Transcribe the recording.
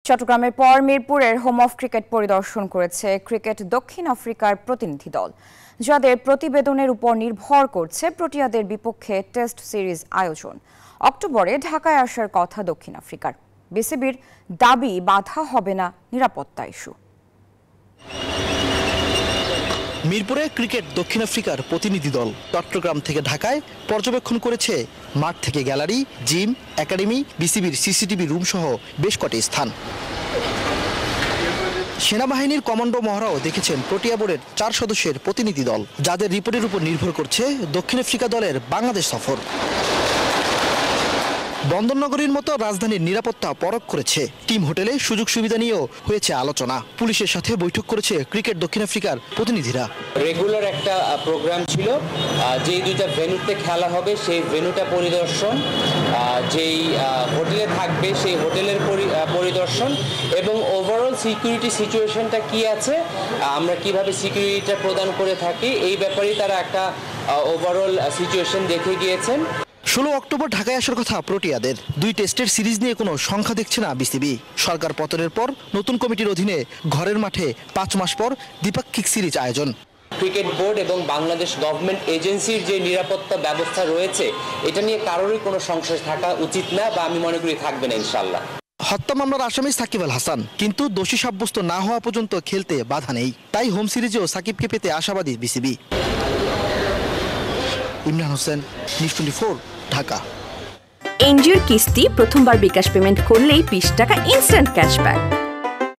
চট্টগ্রামের পর মিরপুরের হোম অফ ক্রিকেট পরিদর্শন করেছে ক্রিকেট দক্ষিণ আফ্রিকার প্রতিনিধি দল, যাদের প্রতিবেদনের উপর নির্ভর করছে প্রোটিয়াদের বিপক্ষে টেস্ট সিরিজ আয়োজন। অক্টোবরে ঢাকায় আসার কথা দক্ষিণ আফ্রিকার। বিসিবির দাবি বাধা হবে না নিরাপত্তা ইস্যু। মিরপুরে ক্রিকেট দক্ষিণ আফ্রিকার প্রতিনিধি দল চট্টগ্রাম থেকে ঢাকায় পর্যবেক্ষণ করেছে মাঠ থেকে গ্যালারি, জিম, একাডেমি, বিসিবির সিসিটিভি রুম সহ বেশ কটি স্থান। সেনাবাহিনীর কমান্ডো মহড়াও দেখেছেন প্রোটিয়া বোর্ডের 4 সদস্যের প্রতিনিধি দল, যাদের রিপোর্টের উপর নির্ভর করছে দক্ষিণ আফ্রিকা দলের বাংলাদেশ সফর। বন্দরনগরীর মতো রাজধানীর নিরাপত্তা পরখ করেছে। টিম হোটেলে সুযোগ সুবিধা নিয়েও হয়েছে আলোচনা। পুলিশের সাথে বৈঠক করেছে ক্রিকেট দক্ষিণ আফ্রিকার প্রতিনিধিরা। রেগুলার একটা প্রোগ্রাম ছিল, যেই দুইটা ভেন্যুতে খেলা হবে সেই ভেন্যুটা পরিদর্শন, যেই হোটেলে থাকবে সেই হোটেলের পরিদর্শন এবং ওভারঅল সিকিউরিটি সিচুয়েশনটা কি আছে, আমরা কিভাবে সিকিউরিটিটা প্রদান করে থাকি, এই ব্যাপারেই তারা একটা ওভারঅল সিচুয়েশন দেখে গিয়েছেন। 16 অক্টোবর ঢাকায় আসার কথা প্রোটিয়াদের। 2 টেস্টের সিরিজ নিয়ে কোনো সংখ্যা দেখছে না বিসিবি। সরকার পতনের পর নতুন কমিটির অধীনে ঘরের মাঠে 5 মাস পর দ্বিপাক্ষিক সিরিজ আয়োজন। ক্রিকেট বোর্ড এবং বাংলাদেশ গভর্নমেন্ট এজেন্সির যে নিরাপত্তা ব্যবস্থা রয়েছে, এটা নিয়ে কারোরই কোনো সংশয় থাকা উচিত না, বা আমি মনে করি থাকবে না ইনশাআল্লাহ। হত্যা মামলার আসামি সাকিব আল হাসান, কিন্তু দোষী সাব্যস্ত না হওয়া পর্যন্ত খেলতে বাধা নেই। তাই হোম সিরিজেও সাকিবকে পেতে আশাবাদী বিসিবি। ইমরান হোসেন, নিউজ 24, ঢাকা। এনজিওর কিস্তি প্রথমবার বিকাশ পেমেন্ট করলেই 20 টাকা ইনস্ট্যান্ট ক্যাশব্যাক।